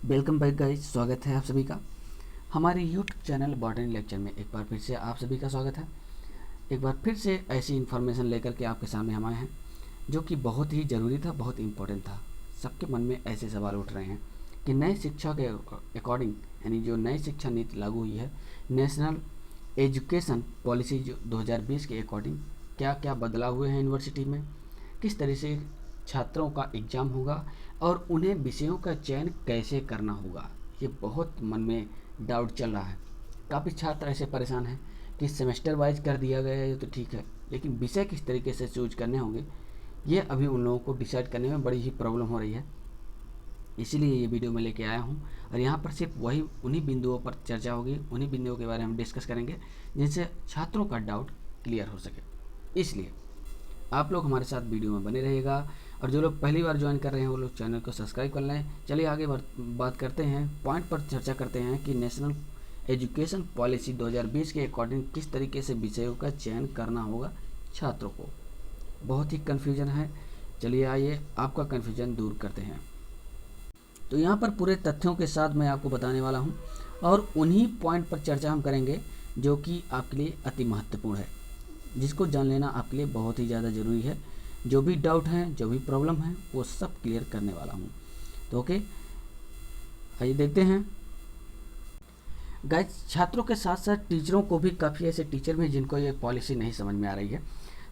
Welcome back guys, स्वागत है आप सभी का हमारे यूट्यूब चैनल बॉटनी लेक्चर में। एक बार फिर से आप सभी का स्वागत है। एक बार फिर से ऐसी इन्फॉर्मेशन लेकर के आपके सामने हम आए हैं जो कि बहुत ही ज़रूरी था, बहुत इम्पोर्टेंट था। सबके मन में ऐसे सवाल उठ रहे हैं कि नई शिक्षा के अकॉर्डिंग, यानी जो नई शिक्षा नीति लागू हुई है, नेशनल एजुकेशन पॉलिसी जो 2020 के अकॉर्डिंग क्या क्या बदलाव हुए हैं यूनिवर्सिटी में, किस तरह से छात्रों का एग्ज़ाम होगा और उन्हें विषयों का चयन कैसे करना होगा। ये बहुत मन में डाउट चल रहा है। काफ़ी छात्र ऐसे परेशान हैं कि सेमेस्टर वाइज कर दिया गया है, ये तो ठीक है, लेकिन विषय किस तरीके से चूज करने होंगे ये अभी उन लोगों को डिसाइड करने में बड़ी ही प्रॉब्लम हो रही है। इसीलिए ये वीडियो मैं लेके आया हूँ और यहाँ पर सिर्फ वही उन्हीं बिंदुओं पर चर्चा होगी, उन्हीं बिंदुओं के बारे में डिस्कस करेंगे जिनसे छात्रों का डाउट क्लियर हो सके। इसलिए आप लोग हमारे साथ वीडियो में बने रहिएगा और जो लोग पहली बार ज्वाइन कर रहे हैं वो लोग चैनल को सब्सक्राइब कर लें। चलिए आगे बात करते हैं, पॉइंट पर चर्चा करते हैं कि नेशनल एजुकेशन पॉलिसी 2020 के अकॉर्डिंग किस तरीके से विषयों का चयन करना होगा छात्रों को। बहुत ही कन्फ्यूजन है, चलिए आइए आपका कन्फ्यूजन दूर करते हैं। तो यहाँ पर पूरे तथ्यों के साथ मैं आपको बताने वाला हूँ और उन्हीं पॉइंट पर चर्चा हम करेंगे जो कि आपके लिए अति महत्वपूर्ण है, जिसको जान लेना आपके लिए बहुत ही ज़्यादा ज़रूरी है। जो भी डाउट हैं, जो भी प्रॉब्लम है, वो सब क्लियर करने वाला हूँ। तो ओके, आइए देखते हैं। गाइस, छात्रों के साथ साथ टीचरों को भी काफ़ी ऐसे टीचर भी जिनको ये पॉलिसी नहीं समझ में आ रही है।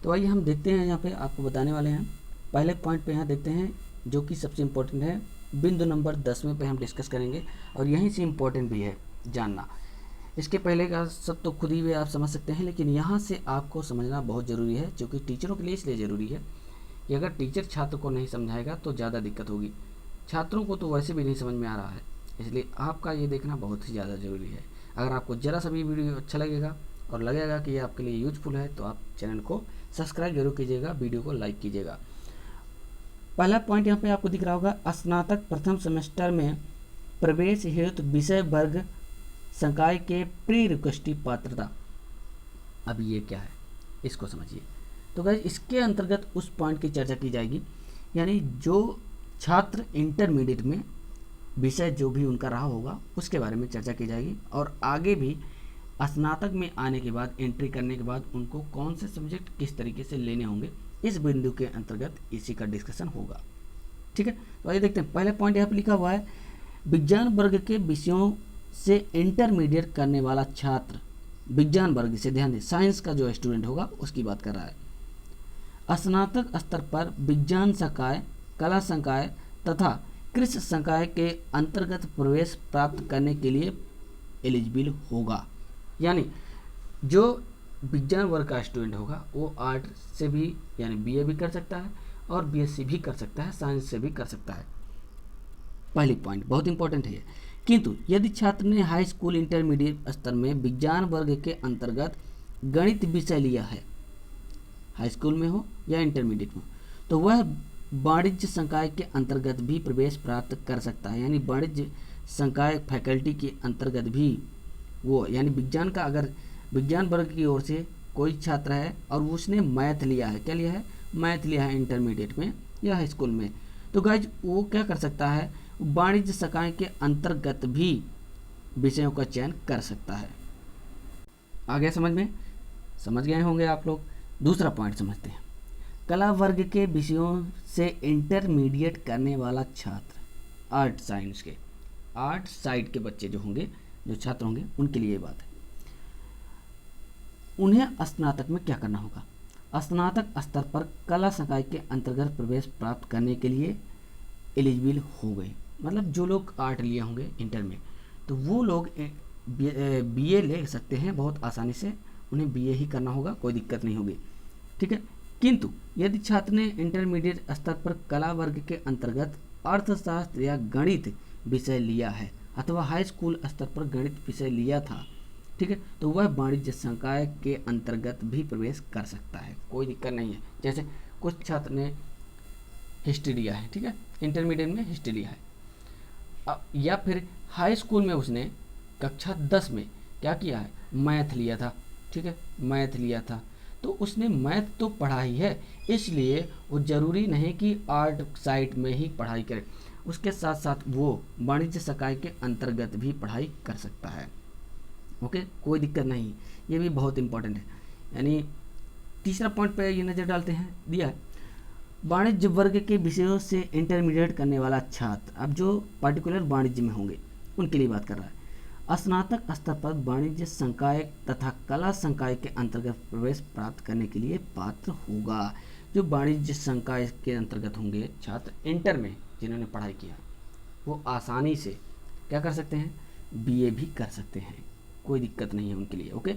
तो आइए हम देखते हैं, यहाँ पे आपको बताने वाले हैं। पहले पॉइंट पे यहाँ देखते हैं जो कि सबसे इम्पोर्टेंट है, बिंदु नंबर 10वें पे हम डिस्कस करेंगे और यहीं से इम्पोर्टेंट भी है जानना। इसके पहले का सब तो खुद ही आप समझ सकते हैं, लेकिन यहाँ से आपको समझना बहुत ज़रूरी है, जो कि टीचरों के लिए इसलिए ज़रूरी है कि अगर टीचर छात्र को नहीं समझाएगा तो ज़्यादा दिक्कत होगी। छात्रों को तो वैसे भी नहीं समझ में आ रहा है, इसलिए आपका ये देखना बहुत ही ज़्यादा ज़रूरी है। अगर आपको ज़रा सा भी वीडियो अच्छा लगेगा और लगेगा कि ये आपके लिए यूजफुल है तो आप चैनल को सब्सक्राइब जरूर कीजिएगा, वीडियो को लाइक कीजिएगा। पहला पॉइंट यहाँ पे आपको दिख रहा होगा, स्नातक प्रथम सेमेस्टर में प्रवेश हेतु विषय वर्ग संकाय के प्री रिक्वेस्टिव पात्रता। अब ये क्या है, इसको समझिए। तो गाइस, इसके अंतर्गत उस पॉइंट की चर्चा की जाएगी, यानी जो छात्र इंटरमीडिएट में विषय जो भी उनका रहा होगा उसके बारे में चर्चा की जाएगी और आगे भी स्नातक में आने के बाद, एंट्री करने के बाद उनको कौन से सब्जेक्ट किस तरीके से लेने होंगे, इस बिंदु के अंतर्गत इसी का डिस्कशन होगा। ठीक है, तो आइए देखते हैं। पहले पॉइंट यहाँ पर लिखा हुआ है, विज्ञान वर्ग के विषयों से इंटरमीडिएट करने वाला छात्र, विज्ञान वर्ग से ध्यान दें, साइंस का जो स्टूडेंट होगा उसकी बात कर रहा है, स्नातक स्तर पर विज्ञान संकाय, कला संकाय तथा कृषि संकाय के अंतर्गत प्रवेश प्राप्त करने के लिए एलिजिबल होगा। यानी जो विज्ञान वर्ग का स्टूडेंट होगा वो आर्ट से भी, यानी बीए भी कर सकता है और बीएससी भी कर सकता है, साइंस से भी कर सकता है। पहली पॉइंट बहुत इंपॉर्टेंट है। किंतु यदि छात्र ने हाई स्कूल इंटरमीडिएट स्तर में विज्ञान वर्ग के अंतर्गत गणित विषय लिया है, हाई स्कूल में हो या इंटरमीडिएट में, तो वह वाणिज्य संकाय के अंतर्गत भी प्रवेश प्राप्त कर सकता है। यानी वाणिज्य संकाय फैकल्टी के अंतर्गत भी वो, यानी विज्ञान का, अगर विज्ञान वर्ग की ओर से कोई छात्र है और उसने मैथ लिया है, क्या लिया है, मैथ लिया है इंटरमीडिएट में या हाई स्कूल में, तो गाइज वो क्या कर सकता है, वाणिज्य संकाय के अंतर्गत भी विषयों का चयन कर सकता है। आ गया समझ में? समझ गए होंगे आप लोग। दूसरा पॉइंट समझते हैं, कला वर्ग के विषयों से इंटरमीडिएट करने वाला छात्र, आर्ट साइंस के, आर्ट साइड के बच्चे जो होंगे, जो छात्र होंगे, उनके लिए ये बात है। उन्हें स्नातक में क्या करना होगा, स्नातक स्तर पर कला संकाय के अंतर्गत प्रवेश प्राप्त करने के लिए एलिजिबल हो गए। मतलब जो लोग आर्ट लिए होंगे इंटर में, तो वो लोग बीए ले सकते हैं बहुत आसानी से, उन्हें बीए ही करना होगा, कोई दिक्कत नहीं होगी। ठीक है, किंतु यदि छात्र ने इंटरमीडिएट स्तर पर कला वर्ग के अंतर्गत अर्थशास्त्र या गणित विषय लिया है अथवा हाई स्कूल स्तर पर गणित विषय लिया था, ठीक है, तो वह वाणिज्य संकाय के अंतर्गत भी प्रवेश कर सकता है, कोई दिक्कत नहीं है। जैसे कुछ छात्र ने हिस्ट्री लिया है, ठीक है, इंटरमीडिएट में हिस्ट्री लिया है, या फिर हाई स्कूल में उसने कक्षा 10 में क्या किया है, मैथ लिया था, ठीक है, मैथ लिया था, तो उसने मैथ तो पढ़ा ही है, इसलिए वो ज़रूरी नहीं कि आर्ट साइड में ही पढ़ाई करे। उसके साथ साथ वो वाणिज्य संकाय के अंतर्गत भी पढ़ाई कर सकता है। ओके, कोई दिक्कत नहीं, ये भी बहुत इंपॉर्टेंट है। यानी तीसरा पॉइंट पे ये नज़र डालते हैं, दिया है वाणिज्य वर्ग के विषयों से इंटरमीडिएट करने वाला छात्र, अब जो पार्टिकुलर वाणिज्य में होंगे उनके लिए बात कर रहा है, स्नातक स्तर पर वाणिज्य संकाय तथा कला संकाय के अंतर्गत प्रवेश प्राप्त करने के लिए पात्र होगा। जो वाणिज्य संकाय के अंतर्गत होंगे छात्र इंटर में जिन्होंने पढ़ाई किया, वो आसानी से क्या कर सकते हैं, बीए भी कर सकते हैं, कोई दिक्कत नहीं है उनके लिए। ओके,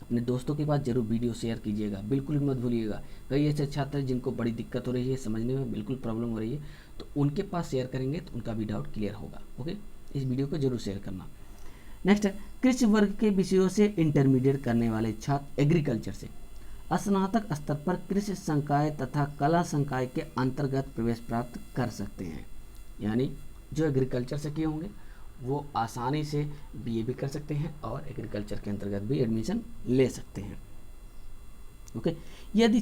अपने दोस्तों के पास जरूर वीडियो शेयर कीजिएगा, बिल्कुल भी मत भूलिएगा। कई ऐसे छात्र हैं जिनको बड़ी दिक्कत हो रही है, समझने में बिल्कुल प्रॉब्लम हो रही है, तो उनके पास शेयर करेंगे तो उनका भी डाउट क्लियर होगा। ओके, इस वीडियो को जरूर शेयर करना। नेक्स्ट है कृषि वर्ग के विषयों से इंटरमीडिएट करने वाले छात्र एग्रीकल्चर से स्नातक स्तर पर कृषि संकाय तथा कला संकाय के अंतर्गत प्रवेश प्राप्त कर सकते हैं। यानी जो एग्रीकल्चर से किए होंगे वो आसानी से बीए भी कर सकते हैं और एग्रीकल्चर के अंतर्गत भी एडमिशन ले सकते हैं। ओके, यदि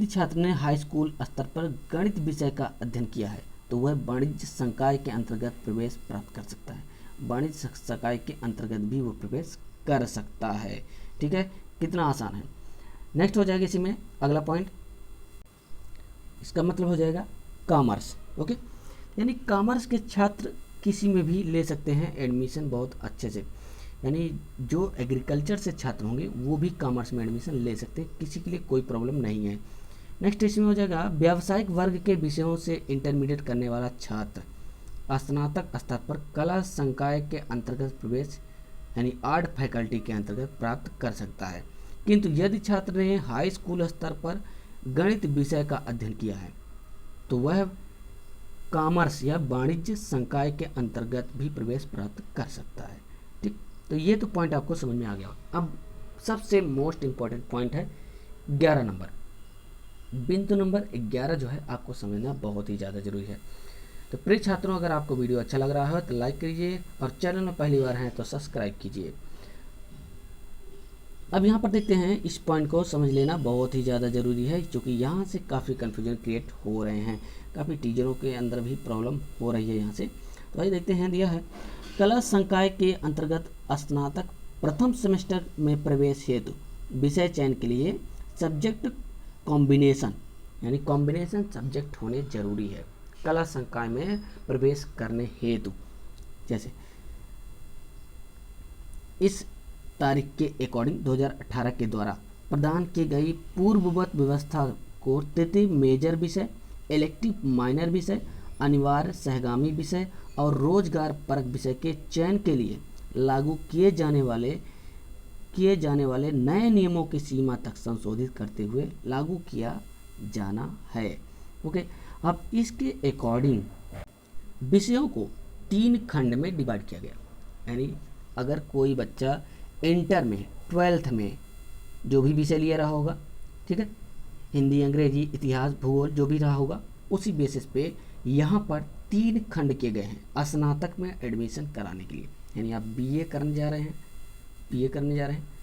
छात्र ने हाई स्कूल स्तर पर गणित विषय का अध्ययन किया है तो वह वाणिज्य संकाय के अंतर्गत प्रवेश प्राप्त कर सकता है, वाणिज्य संकाय के अंतर्गत भी वो प्रवेश कर सकता है। ठीक है, कितना आसान है। नेक्स्ट हो जाएगा इसी में अगला पॉइंट, इसका मतलब हो जाएगा कॉमर्स। ओके, यानी कॉमर्स के छात्र किसी में भी ले सकते हैं एडमिशन बहुत अच्छे से। यानी जो एग्रीकल्चर से छात्र होंगे वो भी कॉमर्स में एडमिशन ले सकते हैं, किसी के लिए कोई प्रॉब्लम नहीं है। नेक्स्ट इसमें हो जाएगा व्यावसायिक वर्ग के विषयों से इंटरमीडिएट करने वाला छात्र स्नातक स्तर पर कला संकाय के अंतर्गत प्रवेश यानी आर्ट फैकल्टी के अंतर्गत प्राप्त कर सकता है। किंतु यदि छात्र ने हाई स्कूल स्तर पर गणित विषय का अध्ययन किया है तो वह कॉमर्स या वाणिज्य संकाय के अंतर्गत भी प्रवेश प्राप्त कर सकता है। ठीक, तो ये तो पॉइंट आपको समझ में आ गया। अब सबसे मोस्ट इंपॉर्टेंट पॉइंट है 11 नंबर, बिंदु नंबर 11 जो है आपको समझना बहुत ही ज़्यादा जरूरी है। तो प्रिय छात्रों, अगर आपको वीडियो अच्छा लग रहा है तो लाइक कीजिए और चैनल में पहली बार हैं तो सब्सक्राइब कीजिए। अब यहाँ पर देखते हैं, इस पॉइंट को समझ लेना बहुत ही ज़्यादा ज़रूरी है क्योंकि यहाँ से काफ़ी कन्फ्यूजन क्रिएट हो रहे हैं, काफ़ी टीचरों के अंदर भी प्रॉब्लम हो रही है यहाँ से। तो आइए देखते हैं, दिया है कला संकाय के अंतर्गत स्नातक प्रथम सेमेस्टर में प्रवेश हेतु विषय चयन के लिए सब्जेक्ट कॉम्बिनेशन यानी कॉम्बिनेशन सब्जेक्ट होने जरूरी है कला संकाय में प्रवेश करने हेतु। जैसे इस तारीख के अकॉर्डिंग 2018 के द्वारा प्रदान की गई पूर्ववत व्यवस्था को तृतीय मेजर विषय, इलेक्टिव माइनर विषय, अनिवार्य सहगामी विषय और रोजगार परक विषय के चयन के लिए लागू किए जाने वाले नए नियमों की सीमा तक संशोधित करते हुए लागू किया जाना है। ओके, अब इसके अकॉर्डिंग विषयों को 3 खंड में डिवाइड किया गया। यानी अगर कोई बच्चा इंटर में 12th में जो भी विषय लिया रहा होगा, ठीक है, हिंदी, अंग्रेजी, इतिहास, भूगोल जो भी रहा होगा, उसी बेसिस पे यहाँ पर 3 खंड किए गए हैं स्नातक में एडमिशन कराने के लिए। यानी आप बीए करने जा रहे हैं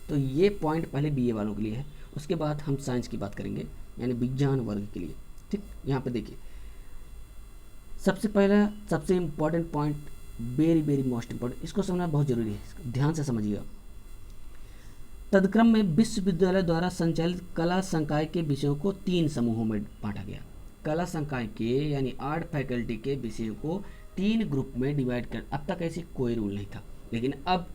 तो ये पॉइंट पहले बीए वालों के लिए है, उसके बाद हम साइंस की बात करेंगे यानी विज्ञान वर्ग के लिए। ठीक, यहाँ पे देखिए सबसे पहला सबसे important point, very most important, इसको समझना बहुत जरूरी है, ध्यान से समझिएगा। तदक्रम में विश्वविद्यालय द्वारा संचालित कला संकाय के विषयों को 3 समूहों में बांटा गया। कला संकाय के यानी आर्ट फैकल्टी के विषयों को 3 ग्रुप में डिवाइड कर, अब तक ऐसी कोई रूल नहीं था, लेकिन अब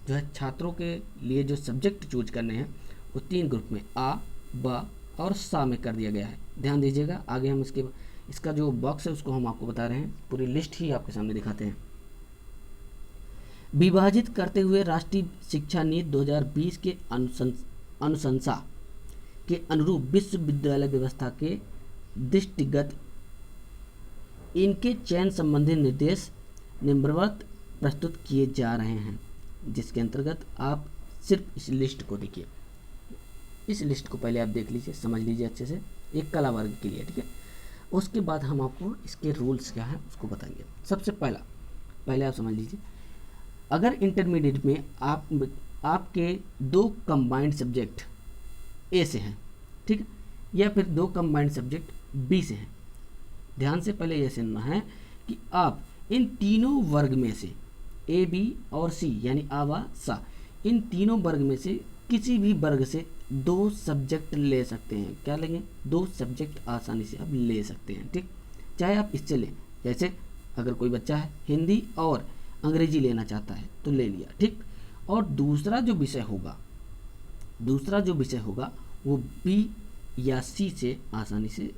जो है छात्रों के लिए जो सब्जेक्ट चूज करने हैं वो 3 ग्रुप में आ, ब और सा में कर दिया गया है। ध्यान दीजिएगा, आगे हम इसका जो बॉक्स है उसको हम आपको बता रहे हैं, पूरी लिस्ट ही आपके सामने दिखाते हैं। विभाजित करते हुए राष्ट्रीय शिक्षा नीति 2020 के अनुशंसा के अनुरूप विश्वविद्यालय व्यवस्था के दृष्टिगत इनके चयन संबंधी निर्देश निम्नवत प्रस्तुत किए जा रहे हैं, जिसके अंतर्गत आप सिर्फ इस लिस्ट को देखिए। इस लिस्ट को पहले आप देख लीजिए, समझ लीजिए अच्छे से, एक कला वर्ग के लिए, ठीक है। उसके बाद हम आपको इसके रूल्स क्या हैं उसको बताएंगे। सबसे पहले आप समझ लीजिए, अगर इंटरमीडिएट में आपके 2 कंबाइंड सब्जेक्ट ए से हैं, ठीक है, या फिर 2 कंबाइंड सब्जेक्ट बी से हैं, ध्यान से पहले ये सुनना है कि आप इन तीनों वर्ग में से ए, बी और सी यानी आ, वा, सा, इन तीनों वर्ग में से किसी भी वर्ग से 2 सब्जेक्ट ले सकते हैं। क्या लेंगे? 2 सब्जेक्ट आसानी से आप ले सकते हैं। ठीक, चाहे आप इससे लें, जैसे अगर कोई बच्चा है हिंदी और अंग्रेजी लेना चाहता है तो ले लिया। ठीक, और दूसरा जो विषय होगा वो बी या सी से आसानी से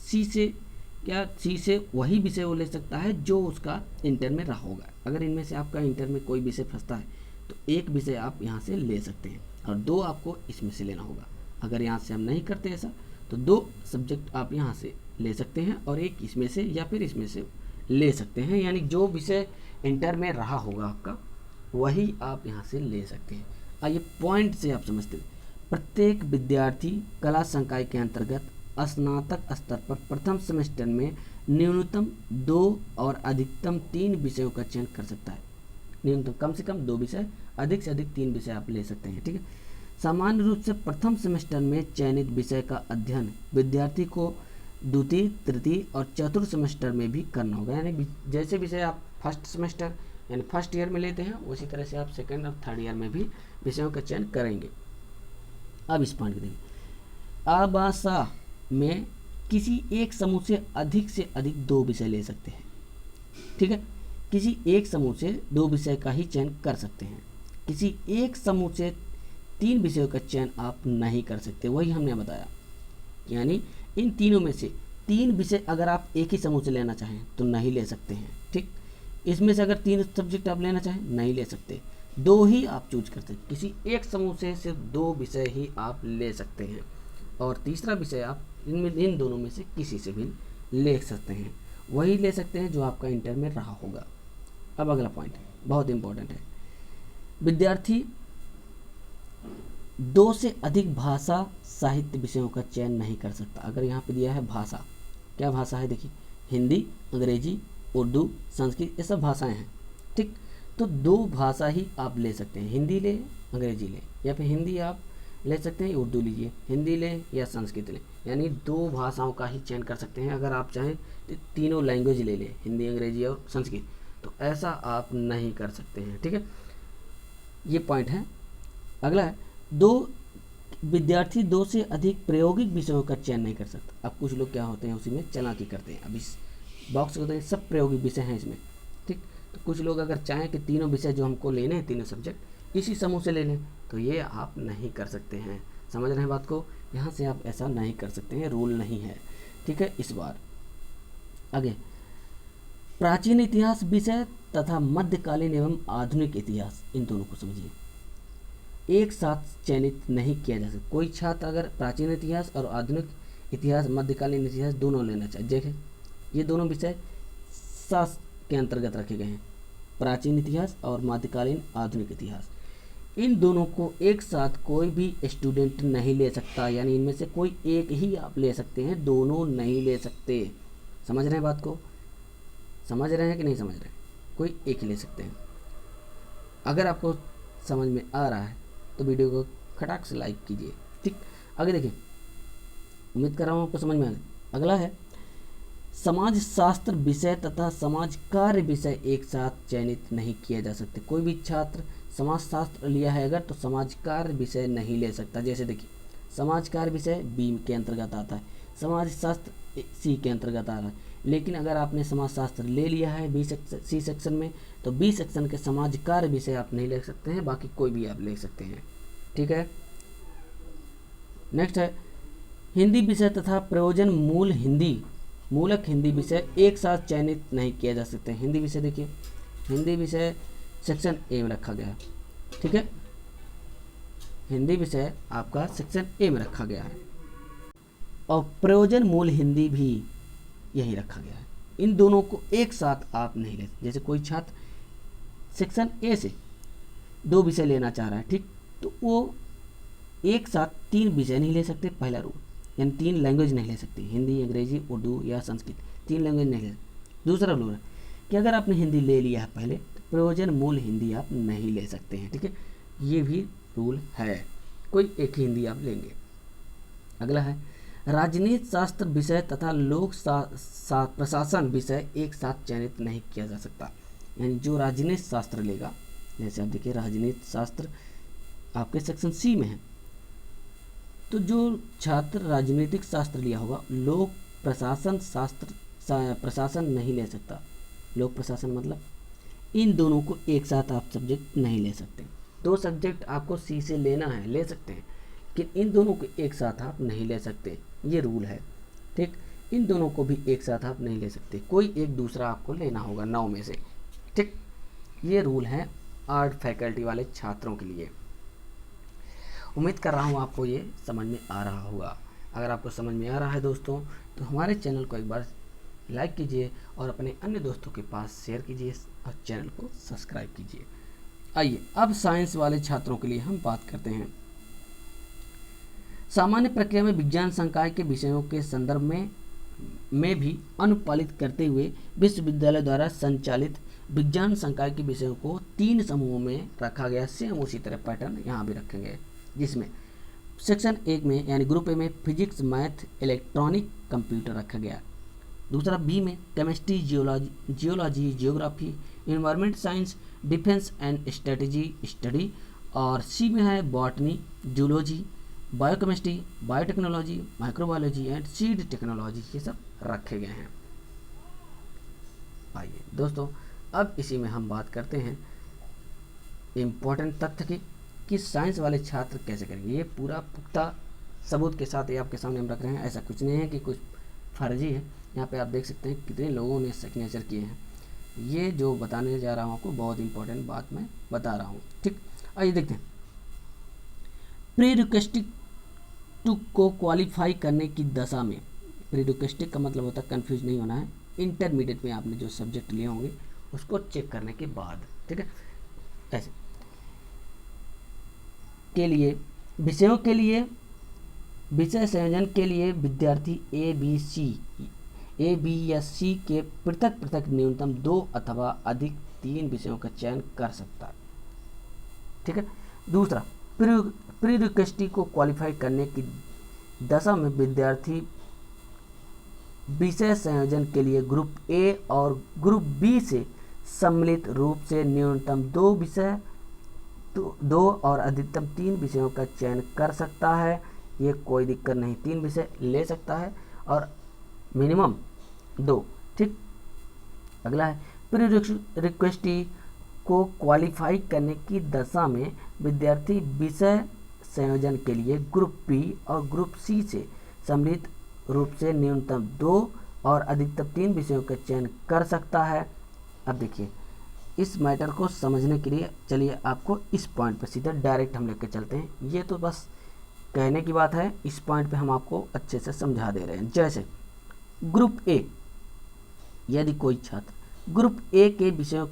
सी से वही विषय वो ले सकता है जो उसका इंटर में रहा होगा। अगर इनमें से आपका इंटर में कोई विषय फंसता है तो एक विषय आप यहाँ से ले सकते हैं और 2 आपको इसमें से लेना होगा। अगर यहाँ से हम नहीं करते ऐसा तो 2 सब्जेक्ट आप यहाँ से ले सकते हैं और एक इसमें से या फिर इसमें से ले सकते हैं, यानी जो विषय इंटर में रहा होगा आपका वही आप यहाँ से ले सकते हैं। आइए पॉइंट से आप समझते हैं। प्रत्येक विद्यार्थी कला संकाय के अंतर्गत स्नातक स्तर पर प्रथम सेमेस्टर में न्यूनतम 2 और अधिकतम 3 विषयों का चयन कर सकता है। न्यूनतम कम से कम 2 विषय, अधिक से अधिक 3 विषय आप ले सकते हैं। ठीक है, सामान्य रूप से प्रथम सेमेस्टर में चयनित विषय का अध्ययन विद्यार्थी को द्वितीय, तृतीय और चतुर्थ सेमेस्टर में भी करना होगा। यानी जैसे विषय आप फर्स्ट सेमेस्टर यानी फर्स्ट ईयर में लेते हैं उसी तरह से आप सेकेंड और थर्ड ईयर में भी विषयों का चयन करेंगे। अब इस पॉइंट को देखिए, आबासा में किसी एक समूह से अधिक 2 विषय ले सकते हैं। ठीक है, किसी एक समूह से 2 विषय का ही चयन कर सकते हैं। किसी एक समूह से 3 विषयों का चयन आप नहीं कर सकते, वही हमने बताया। यानी इन तीनों में से 3 विषय अगर आप एक ही समूह से लेना चाहें तो नहीं ले सकते हैं। ठीक, इसमें से अगर 3 सब्जेक्ट आप लेना चाहें नहीं ले सकते, 2 ही आप चूज करते हैं। किसी एक समूह से सिर्फ 2 विषय ही आप ले सकते हैं और तीसरा विषय आप इन दोनों में से किसी से भी ले सकते हैं, वही ले सकते हैं जो आपका इंटर में रहा होगा। अब अगला पॉइंट बहुत इंपॉर्टेंट है, विद्यार्थी 2 से अधिक भाषा साहित्य विषयों का चयन नहीं कर सकता। अगर यहाँ पे दिया है भाषा, क्या भाषा है? देखिए, हिंदी, अंग्रेजी, उर्दू, संस्कृत, ये सब भाषाएं हैं। ठीक, तो 2 भाषा ही आप ले सकते हैं, हिंदी ले, अंग्रेजी ले, या फिर हिंदी आप ले सकते हैं, उर्दू लीजिए, हिंदी ले या संस्कृत ले, यानी 2 भाषाओं का ही चयन कर सकते हैं। अगर आप चाहें तो तीनों लैंग्वेज ले लें, हिंदी, अंग्रेजी और संस्कृत, तो ऐसा आप नहीं कर सकते हैं। ठीक है, ये पॉइंट है। अगला है, विद्यार्थी 2 से अधिक प्रायोगिक विषयों का चयन नहीं कर सकता। अब कुछ लोग क्या होते हैं उसी में चालाकी करते हैं। अब इस बॉक्स को तो सब प्रायोगिक विषय हैं इसमें। ठीक, तो कुछ लोग अगर चाहें कि तीनों विषय जो हमको लेने हैं, तीनों सब्जेक्ट इसी समूह से ले लें, तो ये आप नहीं कर सकते हैं। समझ रहे हैं बात को? यहाँ से आप ऐसा नहीं कर सकते हैं, रूल नहीं है। ठीक है, इस बार आगे, प्राचीन इतिहास विषय तथा मध्यकालीन एवं आधुनिक इतिहास, इन दोनों को समझिए। एक साथ चयनित नहीं किया जा सकता। कोई छात्र अगर प्राचीन इतिहास और आधुनिक इतिहास, मध्यकालीन इतिहास दोनों लेना चाहे, देखें ये दोनों विषय शास्त्र के अंतर्गत रखे गए हैं, प्राचीन इतिहास और मध्यकालीन आधुनिक इतिहास। इन दोनों को एक साथ कोई भी स्टूडेंट नहीं ले सकता, यानी इनमें से कोई एक ही आप ले सकते हैं, दोनों नहीं ले सकते। समझ रहे हैं बात को? समझ रहे हैं कि नहीं समझ रहे हैं? कोई एक ही ले सकते हैं। अगर आपको समझ में आ रहा है तो वीडियो को खटाक से लाइक कीजिए। ठीक, आगे देखिए, उम्मीद कर रहा हूँ आपको समझ में आ गया। अगला है, समाज शास्त्र विषय तथा समाज कार्य विषय एक साथ चयनित नहीं किया जा सकते। कोई भी छात्र समाज शास्त्र लिया है अगर, तो समाज कार्य विषय नहीं ले सकता। जैसे देखिए, समाज कार्य विषय बी के अंतर्गत आता है, समाज शास्त्र सी के अंतर्गत आ रहा है। लेकिन अगर आपने समाज शास्त्र ले लिया है सी सेक्शन में, तो बी सेक्शन के समाज कार्य विषय आप नहीं ले सकते हैं, बाकी कोई भी आप ले सकते हैं। ठीक है, नेक्स्ट है, हिंदी विषय तथा प्रयोजन मूलक हिंदी विषय एक साथ चयनित नहीं किया जा सकते। हिंदी विषय देखिए, हिंदी विषय सेक्शन ए में रखा गया है। ठीक है, हिंदी विषय आपका सेक्शन ए में रखा गया है और प्रयोजन मूल हिंदी भी यही रखा गया है। इन दोनों को एक साथ आप नहीं ले, जैसे कोई छात्र सेक्शन ए से 2 विषय लेना चाह रहा है, ठीक, तो वो एक साथ 3 विषय नहीं ले सकते, पहला रूल, यानी 3 लैंग्वेज नहीं ले सकते, हिंदी, अंग्रेजी, उर्दू या संस्कृत, 3 लैंग्वेज नहीं ले सकते। दूसरा रूल है कि अगर आपने हिंदी ले लिया है पहले, तो प्रयोजन मूल हिंदी आप नहीं ले सकते हैं। ठीक है, ये भी रूल है, कोई एक ही हिंदी आप लेंगे। अगला है, राजनीति शास्त्र विषय तथा लोक प्रशासन विषय एक साथ चयनित नहीं किया जा सकता। यानी जो राजनीति शास्त्र लेगा, जैसे आप देखिए राजनीति शास्त्र आपके सेक्शन सी में है, तो जो छात्र राजनीतिक शास्त्र लिया होगा लोक प्रशासन शास्त्र प्रशासन नहीं ले सकता। लोक प्रशासन मतलब इन दोनों को एक साथ आप सब्जेक्ट नहीं ले सकते। दो सब्जेक्ट आपको सी से लेना है, ले सकते हैं, लेकिन इन दोनों को एक साथ आप नहीं ले सकते, ये रूल है। ठीक, इन दोनों को भी एक साथ आप नहीं ले सकते, कोई एक दूसरा आपको लेना होगा 9 में से। ठीक, ये रूल है आर्ट फैकल्टी वाले छात्रों के लिए। उम्मीद कर रहा हूँ आपको ये समझ में आ रहा होगा। अगर आपको समझ में आ रहा है दोस्तों, तो हमारे चैनल को एक बार लाइक कीजिए और अपने अन्य दोस्तों के पास शेयर कीजिए और चैनल को सब्सक्राइब कीजिए। आइए अब साइंस वाले छात्रों के लिए हम बात करते हैं। सामान्य प्रक्रिया में विज्ञान संकाय के विषयों के संदर्भ में भी अनुपालित करते हुए विश्वविद्यालय द्वारा संचालित विज्ञान संकाय के विषयों को 3 समूहों में रखा गया। सेम उसी तरह पैटर्न यहाँ भी रखेंगे, जिसमें सेक्शन 1 में यानी ग्रुप ए में फिजिक्स, मैथ, इलेक्ट्रॉनिक, कंप्यूटर रखा गया। दूसरा बी में chemistry, geology, geography, environment science, defence and strategy study, और सी में है botany, zoology, biochemistry, biotechnology, microbiology and seed technology, ये सब रखे गए हैं। आइए दोस्तों अब इसी में हम बात करते हैं इम्पोर्टेंट तथ्य की कि साइंस वाले छात्र कैसे करेंगे। ये पूरा पुख्ता सबूत के साथ ये आपके सामने हम रख रहे हैं, ऐसा कुछ नहीं है कि कुछ फर्जी है। यहाँ पे आप देख सकते हैं कितने लोगों ने सिग्नेचर किए हैं। ये जो बताने जा रहा हूँ आपको बहुत इंपॉर्टेंट बात मैं बता रहा हूँ। ठीक, आइए देखते हैं। प्री रिक्वेस्टिक टू को क्वालिफाई करने की दशा में, प्री रिक्वेस्टिक का मतलब होता है कंफ्यूज नहीं होना है, इंटरमीडिएट में आपने जो सब्जेक्ट लिए होंगे उसको चेक करने के बाद, ठीक है, ऐसे के लिए विषयों के लिए विषय संयोजन के लिए विद्यार्थी ए बी या सी के पृथक पृथक न्यूनतम 2 अथवा अधिक 3 विषयों का चयन कर सकता है। ठीक है, दूसरा प्री रिक्वेस्टी को क्वालिफाई करने की दशा में विद्यार्थी विषय संयोजन के लिए ग्रुप ए और ग्रुप बी से सम्मिलित रूप से न्यूनतम 2 विषय 2 और अधिकतम 3 विषयों का चयन कर सकता है। ये कोई दिक्कत नहीं, 3 विषय ले सकता है और मिनिमम 2। ठीक, अगला है प्री रिक्वेस्टी को क्वालिफाई करने की दशा में विद्यार्थी विषय संयोजन के लिए ग्रुप बी और ग्रुप सी से सम्मिलित रूप से न्यूनतम 2 और अधिकतम 3 विषयों का चयन कर सकता है। अब देखिए इस मैटर को समझने के लिए चलिए आपको इस पॉइंट पर सीधा डायरेक्ट हम लेकर चलते हैं। ये तो बस कहने की बात है, इस पॉइंट पे हम आपको अच्छे से समझा दे रहे हैं। जैसे ग्रुप ए, यदि कोई छात्र ग्रुप ए के विषयों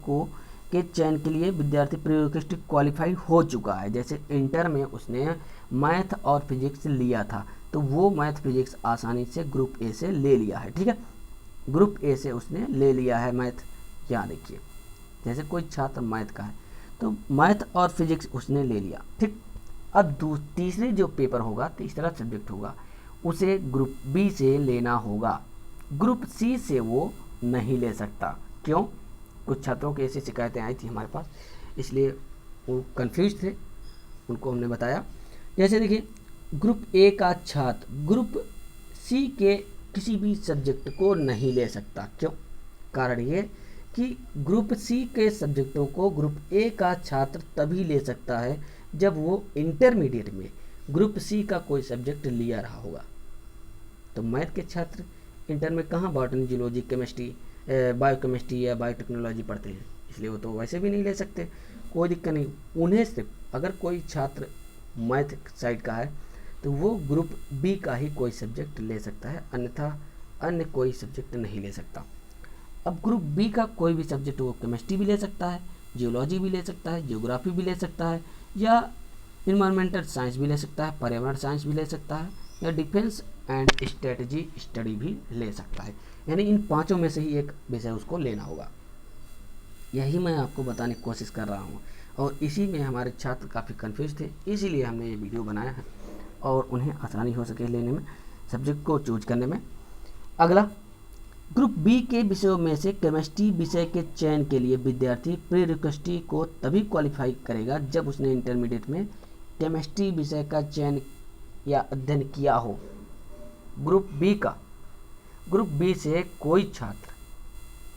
के चयन के लिए विद्यार्थी प्री रिक्वेस्टी क्वालिफाई हो चुका है, जैसे इंटर में उसने मैथ और फिजिक्स लिया था तो वो मैथ फिजिक्स आसानी से ग्रुप ए से ले लिया है। ठीक है, ग्रुप ए से उसने ले लिया है मैथ। यहाँ देखिए जैसे कोई छात्र मैथ का है तो मैथ और फिजिक्स उसने ले लिया। ठीक, अब तीसरे जो पेपर होगा, तीसरा सब्जेक्ट होगा, उसे ग्रुप बी से लेना होगा, ग्रुप सी से वो नहीं ले सकता। क्यों? कुछ छात्रों की ऐसी शिकायतें आई थी हमारे पास, इसलिए वो कंफ्यूज थे, उनको हमने बताया। जैसे देखिए ग्रुप ए का छात्र ग्रुप सी के किसी भी सब्जेक्ट को नहीं ले सकता। क्यों? कारण ये कि ग्रुप सी के सब्जेक्टों को ग्रुप ए का छात्र तभी ले सकता है जब वो इंटरमीडिएट में ग्रुप सी का कोई सब्जेक्ट लिया रहा होगा। तो मैथ के छात्र इंटर में कहाँ बॉटनी, जूलॉजी, केमिस्ट्री, बायोकेमिस्ट्री या बायोटेक्नोलॉजी पढ़ते हैं, इसलिए वो तो वैसे भी नहीं ले सकते, कोई दिक्कत नहीं। उन्हें सिर्फ अगर कोई छात्र मैथ साइड का है तो वो ग्रुप बी का ही कोई सब्जेक्ट ले सकता है, अन्यथा अन्य कोई सब्जेक्ट नहीं ले सकता। अब ग्रुप बी का कोई भी सब्जेक्ट वो केमिस्ट्री भी ले सकता है, जियोलॉजी भी ले सकता है, जियोग्राफी भी ले सकता है, या इन्वायरमेंटल साइंस भी ले सकता है, पर्यावरण साइंस भी ले सकता है, या डिफेंस एंड स्ट्रेटजी स्टडी भी ले सकता है। यानी इन पांचों में से ही एक विषय उसको लेना होगा। यही मैं आपको बताने की कोशिश कर रहा हूँ और इसी में हमारे छात्र काफ़ी कंफ्यूज थे, इसीलिए हमने ये वीडियो बनाया है और उन्हें आसानी हो सके लेने में। सब्जेक्ट को चूज करने में। अगला, ग्रुप बी के विषयों में से केमिस्ट्री विषय के चयन के लिए विद्यार्थी प्री रिक्वेस्टी को तभी क्वालिफाई करेगा जब उसने इंटरमीडिएट में केमिस्ट्री विषय का चयन या अध्ययन किया हो। ग्रुप बी से कोई छात्र,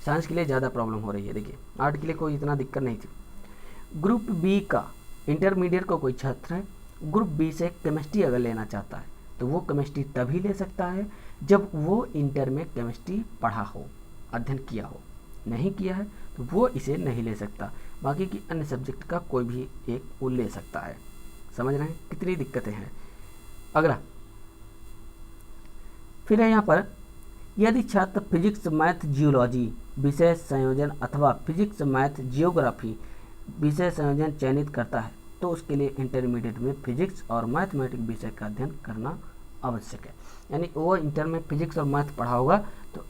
साइंस के लिए ज़्यादा प्रॉब्लम हो रही है, देखिए आर्ट के लिए कोई इतना दिक्कत नहीं थी। ग्रुप बी का इंटरमीडिएट का कोई छात्र है, ग्रुप बी से केमिस्ट्री अगर लेना चाहता है तो वो केमिस्ट्री तभी ले सकता है जब वो इंटर में केमिस्ट्री पढ़ा हो, अध्ययन किया हो। नहीं किया है तो वो इसे नहीं ले सकता। बाकी की अन्य सब्जेक्ट का कोई भी एक वो ले सकता है। समझ रहे हैं कितनी दिक्कतें हैं। अगला फिर है यहाँ पर, यदि छात्र फिजिक्स मैथ जियोलॉजी विषय संयोजन अथवा फिजिक्स मैथ जियोग्राफी विषय संयोजन चयनित करता है तो उसके लिए इंटरमीडिएट में फिजिक्स और मैथमेटिक्स विषय का अध्ययन करना आवश्यक है। यानी वो इंटर में फिजिक्स और मैथ पढ़ा होगा तो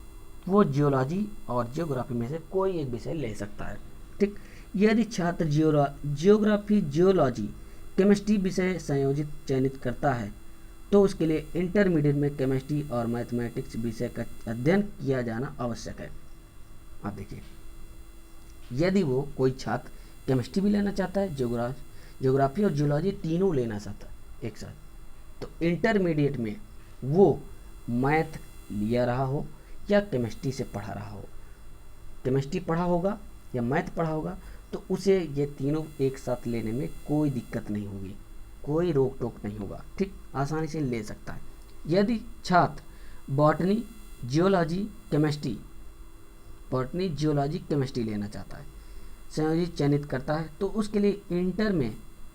वो जियोलॉजी और जियोग्राफी में से कोई एक विषय ले सकता है। ठीक, यदि छात्र जियोग्राफी जियोलॉजी केमिस्ट्री विषय संयोजित चयनित करता है तो उसके लिए इंटरमीडिएट में केमिस्ट्री और मैथमेटिक्स विषय का अध्ययन किया जाना आवश्यक है। अब देखिए, यदि वो कोई छात्र केमिस्ट्री भी लेना चाहता है, जियोग्राफी और जियोलॉजी तीनों लेना चाहता है एक साथ, तो इंटरमीडिएट में वो मैथ लिया रहा हो या केमिस्ट्री से पढ़ा रहा हो, केमिस्ट्री पढ़ा होगा या मैथ पढ़ा होगा तो उसे ये तीनों एक साथ लेने में कोई दिक्कत नहीं होगी, कोई रोक टोक नहीं होगा। ठीक, आसानी से ले सकता है। यदि छात्र बॉटनी जियोलॉजी केमिस्ट्री लेना चाहता है, संयोजित चयनित करता है तो उसके लिए इंटर में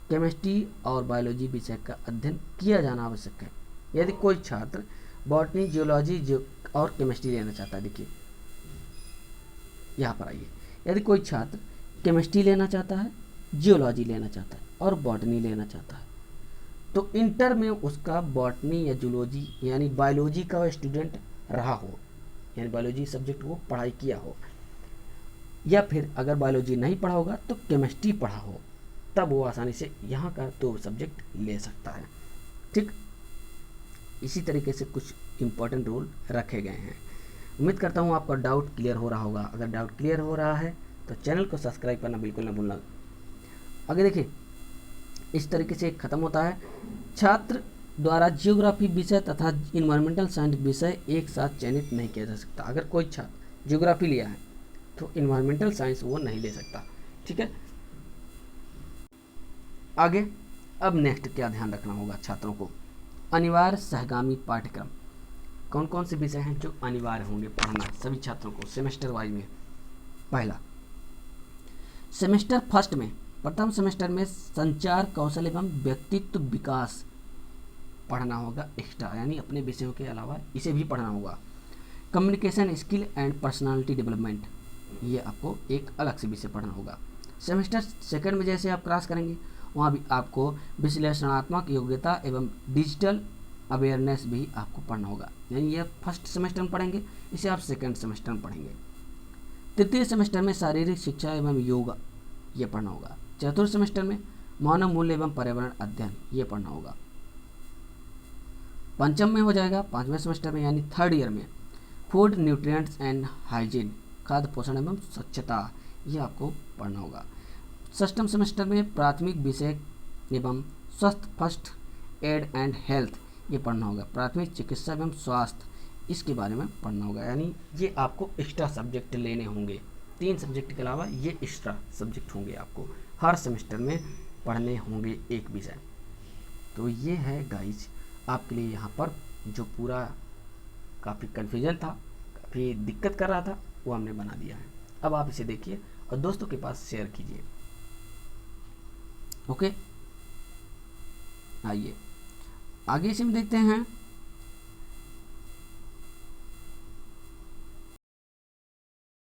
केमिस्ट्री और बायोलॉजी विषय का अध्ययन किया जाना आवश्यक है। यदि कोई छात्र बॉटनी जियोलॉजी और केमिस्ट्री लेना चाहता है, देखिए यहाँ पर आइए, यदि कोई छात्र केमिस्ट्री लेना चाहता है, जियोलॉजी लेना चाहता है और बॉटनी लेना चाहता है तो इंटर में उसका बॉटनी या जूलॉजी यानी बायोलॉजी का स्टूडेंट रहा हो, यानी बायोलॉजी सब्जेक्ट वो पढ़ाई किया हो, या फिर अगर बायोलॉजी नहीं पढ़ा होगा तो केमिस्ट्री पढ़ा हो, तब वो आसानी से यहाँ का तो सब्जेक्ट ले सकता है। ठीक, इसी तरीके से कुछ इम्पोर्टेंट रूल रखे गए हैं। उम्मीद करता हूँ आपका डाउट क्लियर हो रहा होगा। अगर डाउट क्लियर हो रहा है तो चैनल को सब्सक्राइब करना बिल्कुल ना भूलना। आगे देखिए, इस तरीके से ख़त्म होता है। छात्र द्वारा जियोग्राफी विषय तथा इन्वायरमेंटल साइंस विषय एक साथ चयनित नहीं किया जा सकता। अगर कोई छात्र जियोग्राफी लिया है तो इन्वायरमेंटल साइंस वो नहीं ले सकता। ठीक है, आगे अब नेक्स्ट क्या ध्यान रखना होगा छात्रों को, अनिवार्य सहगामी पाठ्यक्रम। कौन कौन से विषय हैं जो अनिवार्य होंगे पढ़ना सभी छात्रों को सेमेस्टर वाइज में। पहला, सेमेस्टर फर्स्ट में प्रथम सेमेस्टर में संचार कौशल एवं व्यक्तित्व विकास पढ़ना होगा एक्स्ट्रा, यानी अपने विषयों के अलावा इसे भी पढ़ना होगा। Communication skill and personality development, ये आपको एक अलग से विषय पढ़ना होगा। सेमेस्टर सेकंड में जैसे आप क्रॉस करेंगे वहाँ भी आपको विश्लेषणात्मक योग्यता एवं डिजिटल अवेयरनेस भी आपको पढ़ना होगा, यानी ये फर्स्ट सेमेस्टर में पढ़ेंगे, इसे आप सेकंड सेमेस्टर में पढ़ेंगे। तृतीय सेमेस्टर में शारीरिक शिक्षा एवं योग ये पढ़ना होगा। चतुर्थ सेमेस्टर में मानव मूल्य एवं पर्यावरण अध्ययन ये पढ़ना होगा। पंचम में हो जाएगा पाँचवें सेमेस्टर में यानी थर्ड ईयर में फूड न्यूट्रिएंट्स एंड हाइजीन, खाद्य पोषण एवं स्वच्छता, ये आपको पढ़ना होगा। षष्ठम सेमेस्टर में प्राथमिक विषय एवं स्वस्थ फर्स्ट एड एंड हेल्थ ये पढ़ना होगा। प्राथमिक चिकित्सा एवं स्वास्थ्य इसके बारे में पढ़ना होगा, यानी ये आपको एक्स्ट्रा सब्जेक्ट लेने होंगे। 3 सब्जेक्ट के अलावा ये एक्स्ट्रा सब्जेक्ट होंगे, आपको हर सेमेस्टर में पढ़ने होंगे एक विषय। तो ये है गाइज आपके लिए यहाँ पर जो पूरा काफ़ी कन्फ्यूजन था, काफ़ी दिक्कत कर रहा था, वो हमने बना दिया है। अब आप इसे देखिए और दोस्तों के पास शेयर कीजिए। ओके, आइए आगे से हम देखते हैं